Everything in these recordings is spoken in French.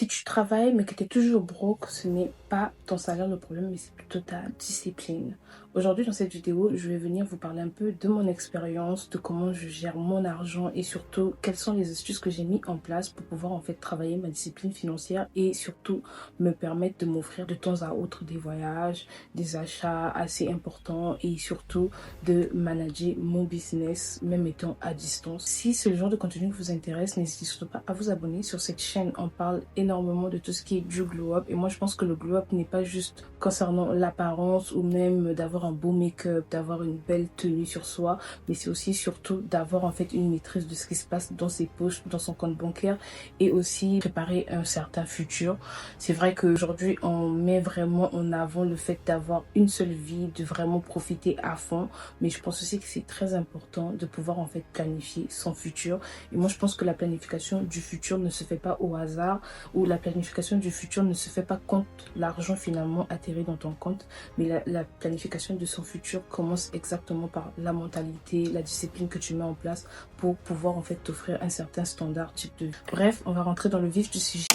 Si tu travailles mais que tu es toujours broke, ce n'est pas ton salaire le problème, mais c'est plutôt ta discipline. Aujourd'hui, dans cette vidéo, je vais venir vous parler un peu de mon expérience, de comment je gère mon argent et surtout quelles sont les astuces que j'ai mis en place pour pouvoir en fait travailler ma discipline financière et surtout me permettre de m'offrir de temps à autre des voyages, des achats assez importants et surtout de manager mon business même étant à distance. Si c'est le genre de contenu qui vous intéresse, n'hésitez surtout pas à vous abonner. Sur cette chaîne, on parle énormément de tout ce qui est du glow up et moi je pense que le glow up n'est pas juste concernant l'apparence ou même d'avoir un beau make-up, d'avoir une belle tenue sur soi, mais c'est aussi surtout d'avoir en fait une maîtrise de ce qui se passe dans ses poches, dans son compte bancaire et aussi préparer un certain futur. C'est vrai qu'aujourd'hui on met vraiment en avant le fait d'avoir une seule vie, de vraiment profiter à fond, mais je pense aussi que c'est très important de pouvoir en fait planifier son futur. Et moi je pense que la planification du futur ne se fait pas au hasard, ou la planification du futur ne se fait pas quand l'argent finalement atterrit dans ton compte, mais la planification de son futur commence exactement par la mentalité, la discipline que tu mets en place pour pouvoir en fait t'offrir un certain standard type de vie. Bref, on va rentrer dans le vif du sujet.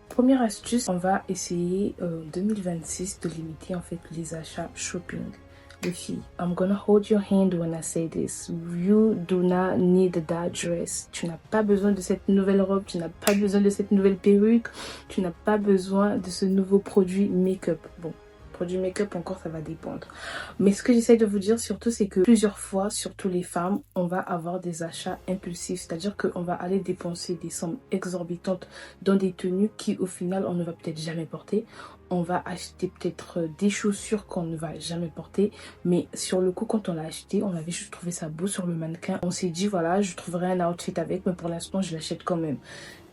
Première astuce, on va essayer 2026 de limiter en fait les achats shopping. Les filles, I'm gonna hold your hand when I say this. You do not need that dress. Tu n'as pas besoin de cette nouvelle robe, tu n'as pas besoin de cette nouvelle perruque, tu n'as pas besoin de ce nouveau produit make-up. Bon, produit make-up encore ça va dépendre. Mais ce que j'essaie de vous dire surtout c'est que plusieurs fois, surtout les femmes, on va avoir des achats impulsifs. C'est-à-dire qu'on va aller dépenser des sommes exorbitantes dans des tenues qui au final on ne va peut-être jamais porter. On va acheter peut-être des chaussures qu'on ne va jamais porter, mais sur le coup quand on l'a acheté, on avait juste trouvé ça beau sur le mannequin. On s'est dit voilà, je trouverai un outfit avec, mais pour l'instant je l'achète quand même.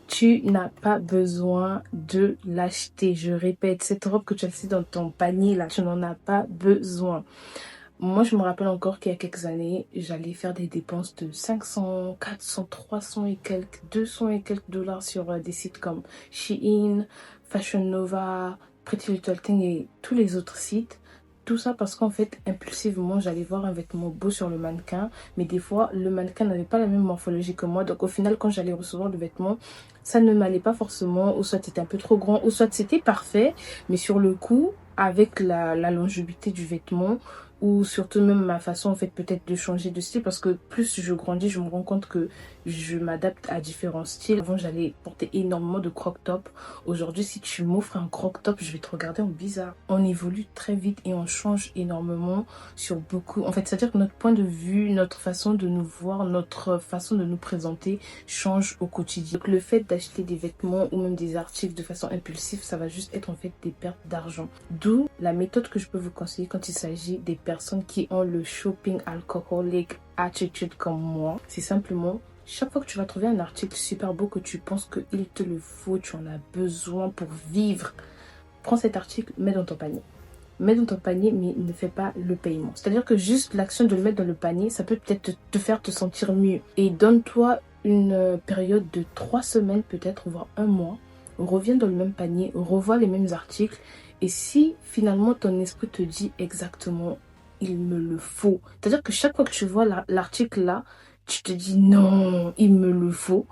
Tu n'as pas besoin de l'acheter. Je répète, cette robe que tu as laissée dans ton panier là, tu n'en as pas besoin. Moi, je me rappelle encore qu'il y a quelques années, j'allais faire des dépenses de 500, 400, 300 et quelques, 200 et quelques dollars sur des sites comme Shein, Fashion Nova, Pretty Little Thing et tous les autres sites. Tout ça parce qu'en fait, impulsivement, j'allais voir un vêtement beau sur le mannequin. Mais des fois, le mannequin n'avait pas la même morphologie que moi. Donc au final, quand j'allais recevoir le vêtement, ça ne m'allait pas forcément. Ou soit c'était un peu trop grand, ou soit c'était parfait. Mais sur le coup, avec la longévité du vêtement, ou surtout même ma façon en fait peut-être de changer de style, parce que plus je grandis, je me rends compte que je m'adapte à différents styles. Avant j'allais porter énormément de croc-top. Aujourd'hui si tu m'offres un croc-top, je vais te regarder en bizarre. On évolue très vite et on change énormément sur beaucoup. En fait c'est à dire que notre point de vue, notre façon de nous voir, notre façon de nous présenter change au quotidien. Donc le fait d'acheter des vêtements ou même des articles de façon impulsive, ça va juste être en fait des pertes d'argent. D'où la méthode que je peux vous conseiller quand il s'agit des personnes qui ont le shopping alcoholic attitude comme moi. C'est simplement chaque fois que tu vas trouver un article super beau que tu penses qu'il te le faut, tu en as besoin pour vivre, prends cet article, mets dans ton panier. Mets dans ton panier, mais ne fais pas le paiement. C'est-à-dire que juste l'action de le mettre dans le panier, ça peut peut-être te faire te sentir mieux. Et donne-toi une période de 3 semaines peut-être, voire un mois. Reviens dans le même panier, revois les mêmes articles. Et si finalement ton esprit te dit exactement, il me le faut. C'est-à-dire que chaque fois que tu vois l'article là, tu te dis non, il me le faut.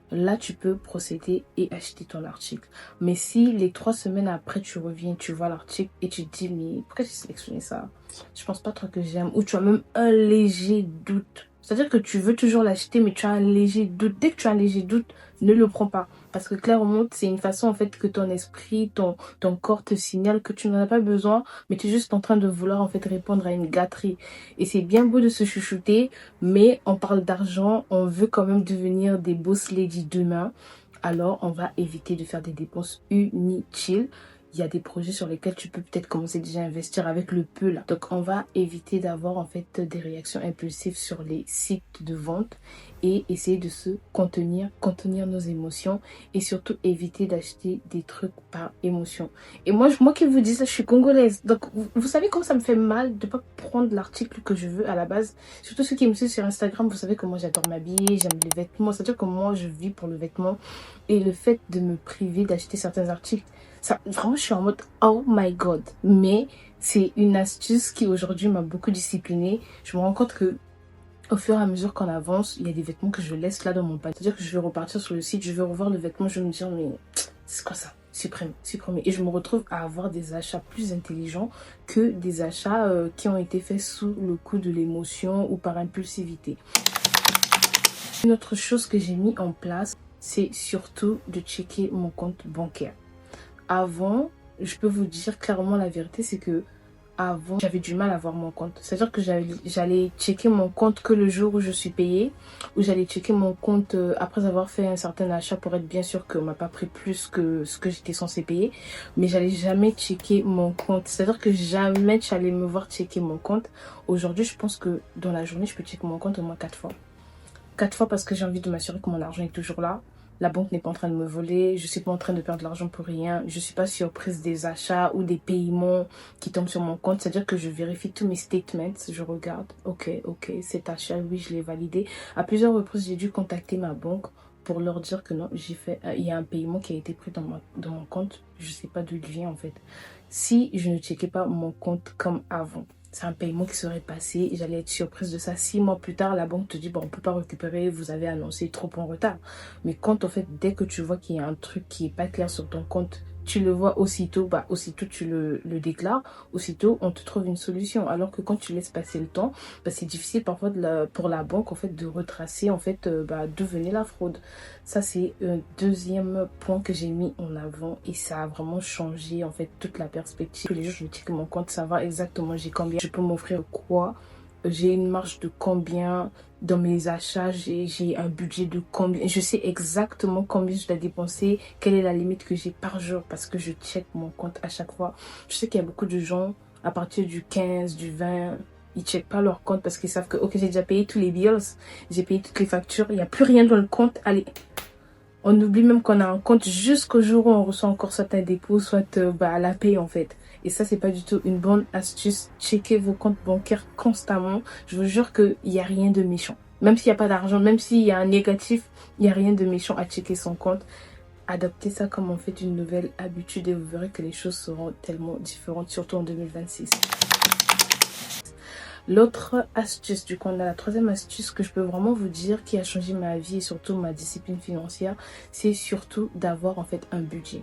Là, tu peux procéder et acheter ton article. Mais si les 3 semaines après, tu reviens, tu vois l'article et tu te dis, mais pourquoi j'ai sélectionné ça? Je pense pas trop que j'aime. Ou tu as même un léger doute. C'est-à-dire que tu veux toujours l'acheter, mais tu as un léger doute. Dès que tu as un léger doute, ne le prends pas. Parce que clairement, c'est une façon en fait que ton esprit, ton corps te signale que tu n'en as pas besoin, mais tu es juste en train de vouloir en fait répondre à une gâterie. Et c'est bien beau de se chouchouter, mais on parle d'argent, on veut quand même devenir des boss lady demain. Alors, on va éviter de faire des dépenses inutiles. Il y a des projets sur lesquels tu peux peut-être commencer déjà à investir avec le peu là. Donc on va éviter d'avoir en fait des réactions impulsives sur les sites de vente et essayer de se contenir nos émotions et surtout éviter d'acheter des trucs par émotion. Et moi qui vous dis ça, je suis congolaise. Donc vous savez comment ça me fait mal de pas prendre l'article que je veux à la base. Surtout ceux qui me suivent sur Instagram, vous savez que moi j'adore m'habiller, j'aime les vêtements. C'est-à-dire que moi je vis pour le vêtement et le fait de me priver d'acheter certains articles, ça, vraiment, je suis en mode oh my god. Mais c'est une astuce qui aujourd'hui m'a beaucoup disciplinée. Je me rends compte que Au fur et à mesure qu'on avance, il y a des vêtements que je laisse là dans mon panier. C'est-à-dire que je vais repartir sur le site, je vais revoir le vêtement, je vais me dire, mais c'est quoi ça? Supprime, supprimer. Et je me retrouve à avoir des achats plus intelligents que des achats qui ont été faits sous le coup de l'émotion ou par impulsivité. Une autre chose que j'ai mis en place, c'est surtout de checker mon compte bancaire. Avant, je peux vous dire clairement la vérité, c'est que avant, j'avais du mal à voir mon compte. C'est-à-dire que j'allais checker mon compte que le jour où je suis payée, ou j'allais checker mon compte après avoir fait un certain achat pour être bien sûr qu'on m'a pas pris plus que ce que j'étais censée payer. Mais j'allais jamais checker mon compte. C'est-à-dire que jamais j'allais me voir checker mon compte. Aujourd'hui, je pense que dans la journée, je peux checker mon compte au moins 4 fois. 4 fois parce que j'ai envie de m'assurer que mon argent est toujours là. La banque n'est pas en train de me voler, je ne suis pas en train de perdre de l'argent pour rien, je ne suis pas surprise des achats ou des paiements qui tombent sur mon compte. C'est-à-dire que je vérifie tous mes statements, je regarde, ok, cet achat, oui, je l'ai validé. À plusieurs reprises, j'ai dû contacter ma banque pour leur dire que non, il y a un paiement qui a été pris dans mon compte, je ne sais pas d'où il vient en fait. Si je ne checkais pas mon compte comme avant, c'est un paiement qui serait passé, j'allais être surprise de ça. 6 mois plus tard, la banque te dit, bon, on ne peut pas récupérer, vous avez annoncé trop en retard. Mais quand, en fait, dès que tu vois qu'il y a un truc qui n'est pas clair sur ton compte, tu le vois aussitôt, aussitôt tu le déclares, aussitôt on te trouve une solution. Alors que quand tu laisses passer le temps, c'est difficile parfois pour la banque en fait de retracer en fait d'où venait la fraude. Ça c'est un deuxième point que j'ai mis en avant et ça a vraiment changé en fait toute la perspective. Tous les jours je me dis que mon compte savoir exactement j'ai combien, je peux m'offrir quoi. J'ai une marge de combien dans mes achats, j'ai un budget de combien, je sais exactement combien je dois dépenser, quelle est la limite que j'ai par jour parce que je check mon compte à chaque fois. Je sais qu'il y a beaucoup de gens, à partir du 15, du 20, ils checkent pas leur compte parce qu'ils savent que ok, j'ai déjà payé tous les bills, j'ai payé toutes les factures, il n'y a plus rien dans le compte, allez. On oublie même qu'on a un compte jusqu'au jour où on reçoit encore soit un dépôt, soit à la paye en fait. Et ça, c'est pas du tout une bonne astuce. Checkez vos comptes bancaires constamment. Je vous jure qu'il n'y a rien de méchant. Même s'il n'y a pas d'argent, même s'il y a un négatif, il n'y a rien de méchant à checker son compte. Adoptez ça comme en fait une nouvelle habitude et vous verrez que les choses seront tellement différentes, surtout en 2026. L'autre astuce, du coup, on a la troisième astuce que je peux vraiment vous dire qui a changé ma vie et surtout ma discipline financière, c'est surtout d'avoir en fait un budget.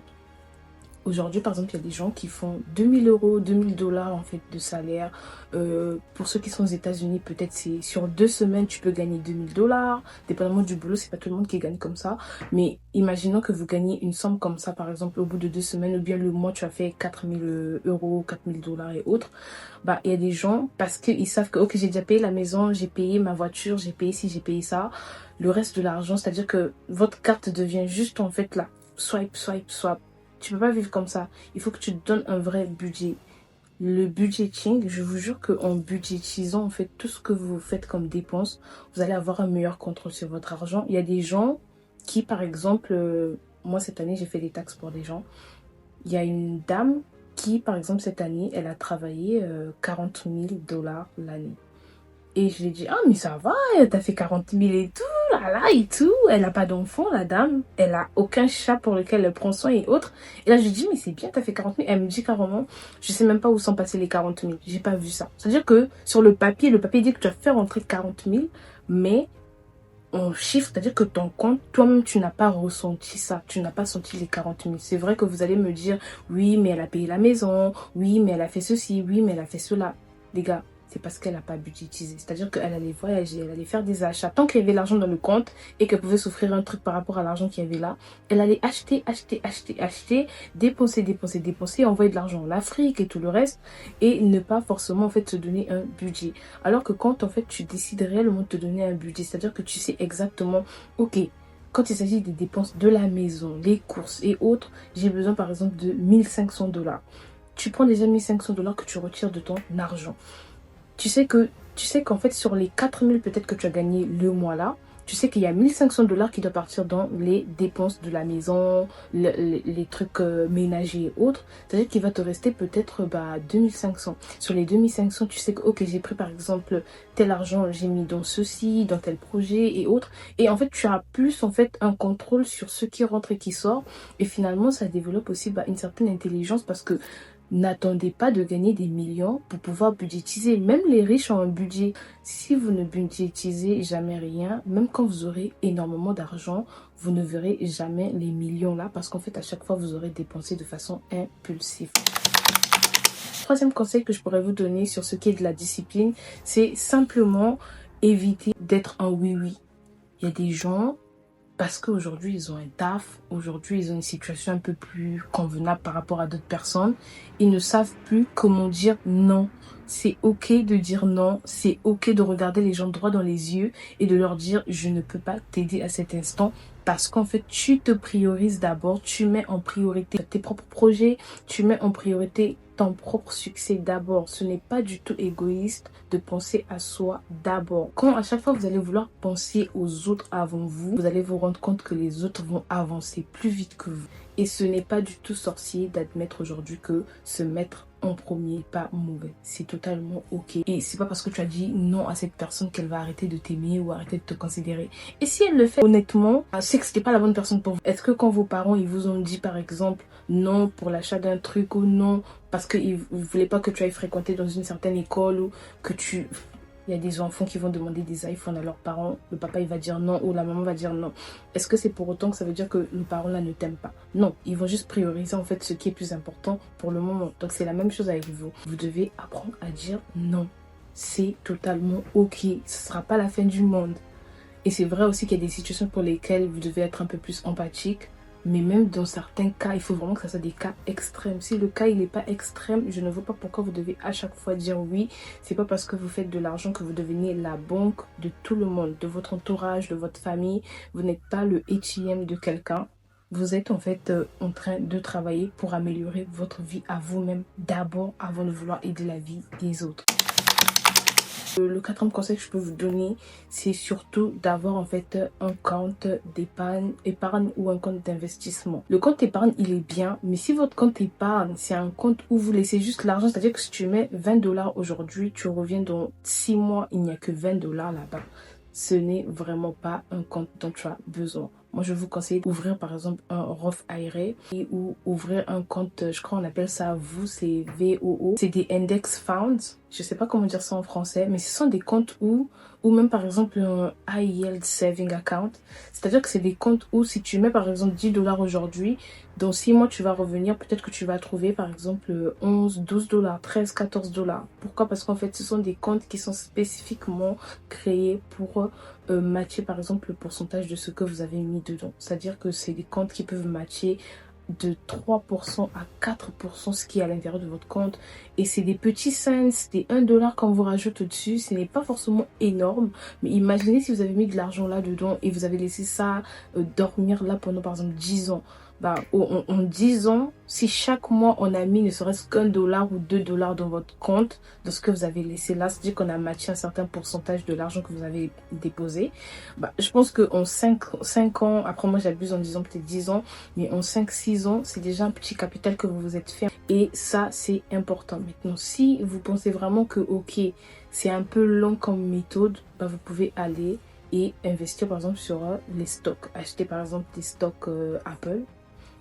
Aujourd'hui, par exemple, il y a des gens qui font 2000 euros, 2000 dollars en fait de salaire. Pour ceux qui sont aux États-Unis, peut-être c'est sur 2 semaines, tu peux gagner 2000 dollars. Dépendamment du boulot, c'est pas tout le monde qui gagne comme ça. Mais imaginons que vous gagnez une somme comme ça, par exemple, au bout de 2 semaines, ou bien le mois, tu as fait 4000 euros, 4000 dollars et autres. Il y a des gens, parce qu'ils savent que, ok, j'ai déjà payé la maison, j'ai payé ma voiture, j'ai payé ci, j'ai payé ça. Le reste de l'argent, c'est-à-dire que votre carte devient juste en fait là, swipe, swipe, swap. Tu peux pas vivre comme ça. Il faut que tu te donnes un vrai budget. Le budgeting, je vous jure qu'en budgétisant, en fait, tout ce que vous faites comme dépenses, vous allez avoir un meilleur contrôle sur votre argent. Il y a des gens qui, par exemple, moi cette année, j'ai fait des taxes pour des gens. Il y a une dame qui, par exemple, cette année, elle a travaillé 40 000 dollars l'année. Et je lui ai dit, ah, mais ça va, t'as fait 40 000 et tout, là, et tout. Elle n'a pas d'enfant, la dame. Elle a aucun chat pour lequel elle prend soin et autres. Et là, je lui dis, mais c'est bien, t'as fait 40 000. Elle me dit carrément, je sais même pas où sont passés les 40 000. J'ai pas vu ça. C'est-à-dire que sur le papier dit que tu as fait rentrer 40 000, mais en chiffre, c'est-à-dire que ton compte, toi-même, tu n'as pas ressenti ça. Tu n'as pas senti les 40 000. C'est vrai que vous allez me dire, oui, mais elle a payé la maison. Oui, mais elle a fait ceci. Oui, mais elle a fait cela. Les gars, c'est parce qu'elle n'a pas budgétisé. C'est-à-dire qu'elle allait voyager, elle allait faire des achats. Tant qu'il y avait l'argent dans le compte et qu'elle pouvait s'offrir un truc par rapport à l'argent qu'il y avait là, elle allait acheter, dépenser, envoyer de l'argent en Afrique et tout le reste et ne pas forcément en fait se donner un budget. Alors que quand en fait tu décides réellement de te donner un budget, c'est-à-dire que tu sais exactement, ok, quand il s'agit des dépenses de la maison, les courses et autres, j'ai besoin par exemple de 1500 dollars. Tu prends déjà 1500 dollars que tu retires de ton argent. Tu sais qu'en fait, sur les 4000 peut-être que tu as gagné le mois là, tu sais qu'il y a 1500 dollars qui doivent partir dans les dépenses de la maison, les trucs ménagers et autres. C'est-à-dire qu'il va te rester peut-être 2500. Sur les 2500, tu sais que, ok, j'ai pris par exemple tel argent, j'ai mis dans ceci, dans tel projet et autres. Et en fait, tu as plus en fait un contrôle sur ce qui rentre et qui sort. Et finalement, ça développe aussi une certaine intelligence parce que N'attendez pas de gagner des millions pour pouvoir budgétiser. Même les riches ont un budget. Si vous ne budgétisez jamais rien, même quand vous aurez énormément d'argent, vous ne verrez jamais les millions là parce qu'en fait, à chaque fois, vous aurez dépensé de façon impulsive. Troisième conseil que je pourrais vous donner sur ce qui est de la discipline, c'est simplement éviter d'être un oui-oui. Il y a des gens, parce qu'aujourd'hui ils ont un taf, aujourd'hui ils ont une situation un peu plus convenable par rapport à d'autres personnes, ils ne savent plus comment dire non. C'est ok de dire non, c'est ok de regarder les gens droit dans les yeux et de leur dire je ne peux pas t'aider à cet instant parce qu'en fait tu te priorises d'abord, tu mets en priorité tes propres projets, tu mets en priorité ton propre succès d'abord. Ce n'est pas du tout égoïste de penser à soi d'abord. Quand à chaque fois vous allez vouloir penser aux autres avant vous, vous allez vous rendre compte que les autres vont avancer plus vite que vous. Et ce n'est pas du tout sorcier d'admettre aujourd'hui que se mettre en premier n'est pas mauvais. C'est totalement ok. Et c'est pas parce que tu as dit non à cette personne qu'elle va arrêter de t'aimer ou arrêter de te considérer. Et si elle le fait honnêtement, c'est que c'était pas la bonne personne pour vous. Est-ce que quand vos parents ils vous ont dit par exemple non pour l'achat d'un truc ou non parce qu'ils ne voulaient pas que tu ailles fréquenter dans une certaine école ou que tu... Il y a des enfants qui vont demander des iPhones à leurs parents. Le papa, il va dire non ou la maman va dire non. Est-ce que c'est pour autant que ça veut dire que le parent là ne t'aime pas? Non, ils vont juste prioriser en fait ce qui est plus important pour le moment. Donc c'est la même chose avec vous. Vous devez apprendre à dire non. C'est totalement ok. Ce ne sera pas la fin du monde. Et c'est vrai aussi qu'il y a des situations pour lesquelles vous devez être un peu plus empathique. Mais même dans certains cas, il faut vraiment que ça soit des cas extrêmes. Si le cas il n'est pas extrême, je ne vois pas pourquoi vous devez à chaque fois dire oui. C'est pas parce que vous faites de l'argent que vous devenez la banque de tout le monde, de votre entourage, de votre famille. Vous n'êtes pas le ATM de quelqu'un. Vous êtes en fait en train de travailler pour améliorer votre vie à vous-même d'abord avant de vouloir aider la vie des autres. Le quatrième conseil que je peux vous donner, c'est surtout d'avoir en fait un compte d'épargne ou un compte d'investissement. Le compte épargne, il est bien, mais si votre compte épargne, c'est un compte où vous laissez juste l'argent, c'est-à-dire que si tu mets 20 dollars aujourd'hui, tu reviens dans 6 mois, il n'y a que 20 dollars là-bas. Ce n'est vraiment pas un compte dont tu as besoin. Moi, je vous conseille d'ouvrir par exemple un Roth IRA ou ouvrir un compte, je crois on appelle ça VOO, c'est VOO. C'est des index funds. Je sais pas comment dire ça en français, mais ce sont des comptes où, ou même par exemple un high yield saving account. C'est-à-dire que c'est des comptes où si tu mets par exemple 10 dollars aujourd'hui, dans 6 mois tu vas revenir, peut-être que tu vas trouver par exemple 11, 12 dollars, 13, 14 dollars. Pourquoi? Parce qu'en fait ce sont des comptes qui sont spécifiquement créés pour matcher par exemple le pourcentage de ce que vous avez mis dedans. C'est-à-dire que c'est des comptes qui peuvent matcher de 3% à 4% ce qui est à l'intérieur de votre compte. Et c'est des petits cents, des 1 dollar qu'on vous rajoute au-dessus. Ce n'est pas forcément énorme. Mais imaginez si vous avez mis de l'argent là-dedans et vous avez laissé ça dormir là pendant par exemple 10 ans. Bah, en 10 ans, si chaque mois on a mis ne serait-ce qu'1 dollar ou 2 dollars dans votre compte, dans ce que vous avez laissé là, c'est-à-dire qu'on a matché un certain pourcentage de l'argent que vous avez déposé, bah, je pense qu'en 5 ans, après moi j'abuse en disant peut-être 10 ans, mais en 5-6 ans, c'est déjà un petit capital que vous vous êtes fait. Et ça, c'est important. Maintenant, si vous pensez vraiment que, ok, c'est un peu long comme méthode, bah, vous pouvez aller et investir par exemple sur les stocks. Acheter par exemple des stocks Apple,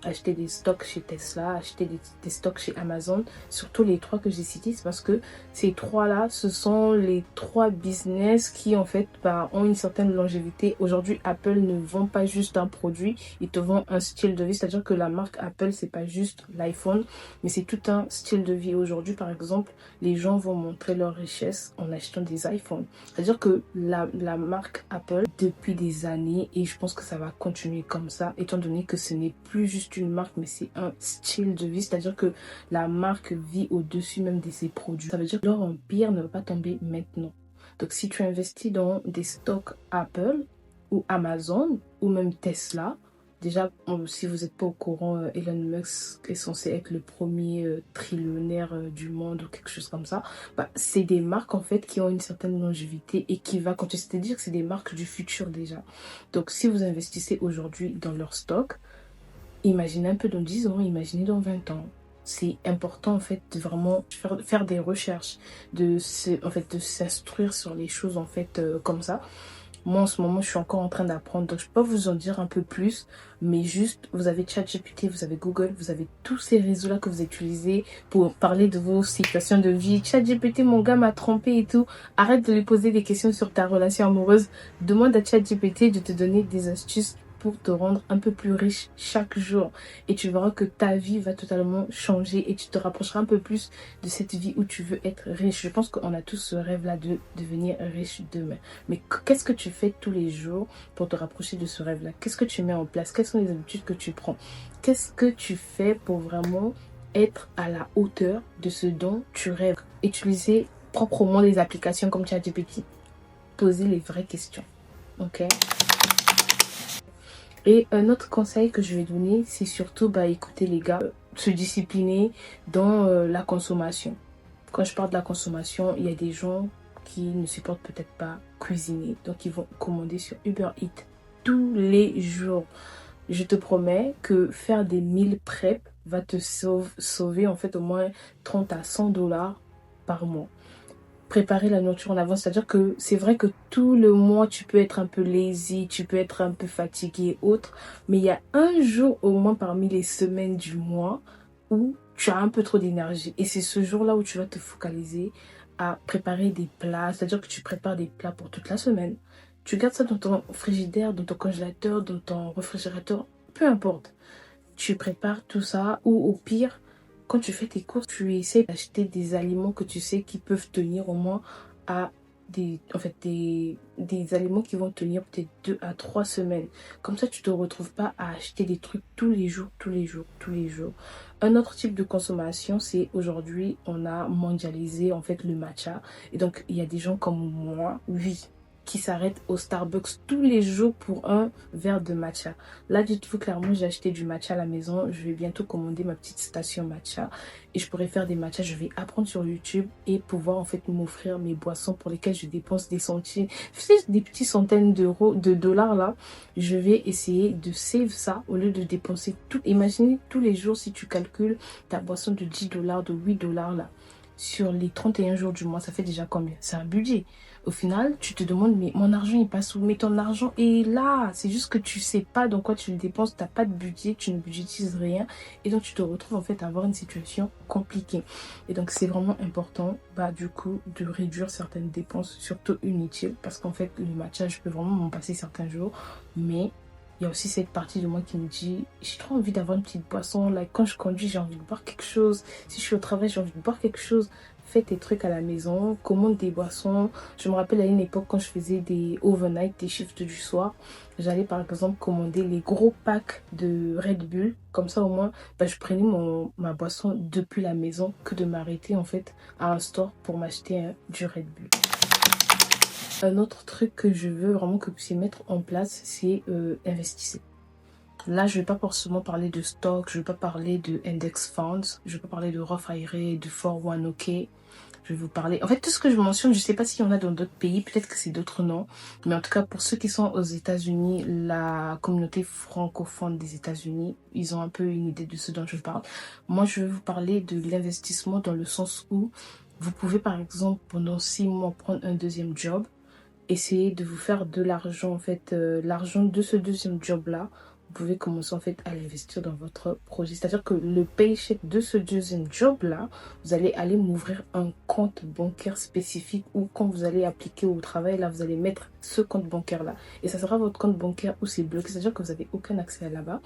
acheter des stocks chez Tesla, acheter des stocks chez Amazon. Surtout les trois que j'ai cités, c'est parce que ces trois-là, ce sont les trois business qui en fait ont une certaine longévité. Aujourd'hui, Apple ne vend pas juste un produit, ils te vendent un style de vie. C'est-à-dire que la marque Apple, c'est pas juste l'iPhone, mais c'est tout un style de vie. Aujourd'hui, par exemple, les gens vont montrer leur richesse en achetant des iPhones. C'est-à-dire que la marque Apple, depuis des années, et je pense que ça va continuer comme ça, étant donné que ce n'est plus juste une marque, mais c'est un style de vie. C'est-à-dire que la marque vit au-dessus même de ses produits. Ça veut dire que leur empire ne va pas tomber maintenant. Donc si tu investis dans des stocks Apple ou Amazon ou même Tesla, déjà, si vous n'êtes pas au courant, Elon Musk est censé être le premier trillionnaire du monde ou quelque chose comme ça. Bah, c'est des marques en fait qui ont une certaine longévité et qui va continuer. C'est-à-dire que c'est des marques du futur déjà. Donc si vous investissez aujourd'hui dans leur stock, imaginez un peu dans 10 ans, imaginez dans 20 ans. C'est important en fait de vraiment faire des recherches, de s'instruire sur les choses en fait comme ça. Moi, en ce moment, je suis encore en train d'apprendre, donc je peux pas vous en dire un peu plus, mais juste, vous avez ChatGPT, vous avez Google, vous avez tous ces réseaux-là que vous utilisez pour parler de vos situations de vie. ChatGPT, mon gars m'a trompé et tout. Arrête de lui poser des questions sur ta relation amoureuse. Demande à ChatGPT de te donner des astuces pour te rendre un peu plus riche chaque jour. Et tu verras que ta vie va totalement changer et tu te rapprocheras un peu plus de cette vie où tu veux être riche. Je pense qu'on a tous ce rêve-là de devenir riche demain. Mais qu'est-ce que tu fais tous les jours pour te rapprocher de ce rêve-là? Qu'est-ce que tu mets en place? Quelles sont les habitudes que tu prends? Qu'est-ce que tu fais pour vraiment être à la hauteur de ce dont tu rêves? Utiliser proprement les applications comme ChatGPT. Poser les vraies questions. Ok? Et un autre conseil que je vais donner, c'est surtout, écoutez les gars, se discipliner dans la consommation. Quand je parle de la consommation, il y a des gens qui ne supportent peut-être pas cuisiner. Donc, ils vont commander sur Uber Eats tous les jours. Je te promets que faire des meal prep va te sauver en fait au moins 30 à 100 dollars par mois. Préparer la nourriture en avance, c'est-à-dire que c'est vrai que tout le mois tu peux être un peu lazy, tu peux être un peu fatigué et autres, mais il y a un jour au moins parmi les semaines du mois où tu as un peu trop d'énergie et c'est ce jour-là où tu vas te focaliser à préparer des plats, c'est-à-dire que tu prépares des plats pour toute la semaine. Tu gardes ça dans ton frigidaire, dans ton congélateur, dans ton réfrigérateur, peu importe. Tu prépares tout ça ou au pire, quand tu fais tes courses, tu essaies d'acheter des aliments que tu sais qui peuvent tenir au moins à des aliments qui vont tenir peut-être 2 à 3 semaines. Comme ça, tu ne te retrouves pas à acheter des trucs tous les jours, tous les jours, tous les jours. Un autre type de consommation, c'est aujourd'hui, on a mondialisé en fait le matcha. Et donc, il y a des gens comme moi, oui, qui s'arrêtent au Starbucks tous les jours pour un verre de matcha. Là, dites-vous clairement, j'ai acheté du matcha à la maison. Je vais bientôt commander ma petite station matcha et je pourrai faire des matchas. Je vais apprendre sur YouTube et pouvoir en fait m'offrir mes boissons pour lesquelles je dépense des centimes, des petits centaines d'euros, de dollars là. Je vais essayer de save ça au lieu de dépenser tout. Imaginez tous les jours si tu calcules ta boisson de 10 dollars, de 8 dollars là. Sur les 31 jours du mois, ça fait déjà combien? C'est un budget. Au final, tu te demandes, mais mon argent il passe où? Mais ton argent est là. C'est juste que tu sais pas dans quoi tu le dépenses. Tu n'as pas de budget, tu ne budgétises rien. Et donc, tu te retrouves en fait à avoir une situation compliquée. Et donc, c'est vraiment important, du coup, de réduire certaines dépenses, surtout inutiles. Parce qu'en fait, le matcha, je peux vraiment m'en passer certains jours. Mais il y a aussi cette partie de moi qui me dit, j'ai trop envie d'avoir une petite boisson. Là, quand je conduis, j'ai envie de boire quelque chose. Si je suis au travail, j'ai envie de boire quelque chose. Fais tes trucs à la maison, commande des boissons. Je me rappelle à une époque quand je faisais des overnight, des shifts du soir, j'allais par exemple commander les gros packs de Red Bull. Comme ça au moins, je prenais ma boisson depuis la maison que de m'arrêter en fait à un store pour m'acheter du Red Bull. Un autre truc que je veux vraiment que vous puissiez mettre en place, c'est investissez. Là, je ne vais pas forcément parler de stock, je ne vais pas parler de index funds, je ne vais pas parler de Roth IRA, de 401k. Je vais vous parler... En fait, tout ce que je mentionne, je ne sais pas s'il y en a dans d'autres pays, peut-être que c'est d'autres noms. Mais en tout cas, pour ceux qui sont aux États-Unis, la communauté francophone des États-Unis, ils ont un peu une idée de ce dont je parle. Moi, je vais vous parler de l'investissement dans le sens où vous pouvez, par exemple, pendant 6 mois, prendre un deuxième job, essayer de vous faire de l'argent, en fait, l'argent de ce deuxième job-là, vous pouvez commencer en fait à l'investir dans votre projet. C'est-à-dire que le paycheck de ce deuxième job-là, vous allez aller m'ouvrir un compte bancaire spécifique ou quand vous allez appliquer au travail, là, vous allez mettre ce compte bancaire-là. Et ça sera votre compte bancaire où c'est bloqué, c'est-à-dire que vous n'avez aucun accès là-bas.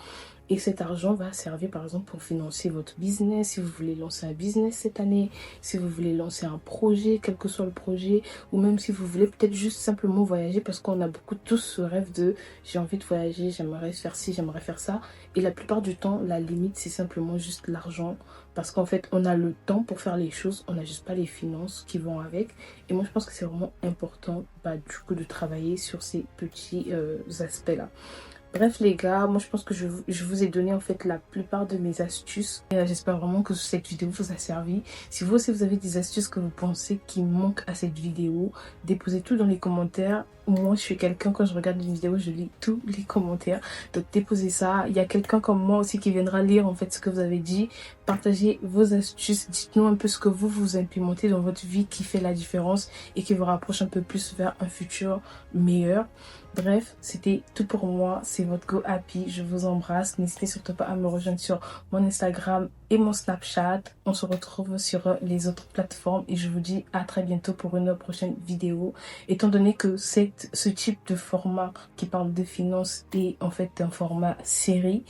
Et cet argent va servir par exemple pour financer votre business, si vous voulez lancer un business cette année, si vous voulez lancer un projet, quel que soit le projet, ou même si vous voulez peut-être juste simplement voyager parce qu'on a beaucoup tous ce rêve de j'ai envie de voyager, j'aimerais faire ci, j'aimerais faire ça. Et la plupart du temps, la limite c'est simplement juste l'argent parce qu'en fait on a le temps pour faire les choses, on n'a juste pas les finances qui vont avec. Et moi je pense que c'est vraiment important du coup de travailler sur ces petits aspects-là. Bref les gars, moi je pense que je vous ai donné en fait la plupart de mes astuces. J'espère vraiment que cette vidéo vous a servi. Si vous aussi vous avez des astuces que vous pensez qui manquent à cette vidéo, déposez tout dans les commentaires. Moi je suis quelqu'un, quand je regarde une vidéo, je lis tous les commentaires. Donc déposez ça. Il y a quelqu'un comme moi aussi qui viendra lire en fait ce que vous avez dit. Partagez vos astuces. Dites-nous un peu ce que vous implémentez dans votre vie qui fait la différence et qui vous rapproche un peu plus vers un futur meilleur. Bref, c'était tout pour moi. C'est votre Go Happy. Je vous embrasse. N'hésitez surtout pas à me rejoindre sur mon Instagram et mon Snapchat. On se retrouve sur les autres plateformes et je vous dis à très bientôt pour une prochaine vidéo. Étant donné que ce type de format qui parle de finances est en fait un format série,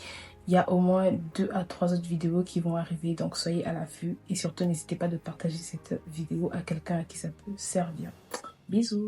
il y a au moins 2 à 3 autres vidéos qui vont arriver. Donc soyez à l'affût et surtout n'hésitez pas de partager cette vidéo à quelqu'un à qui ça peut servir. Bisous!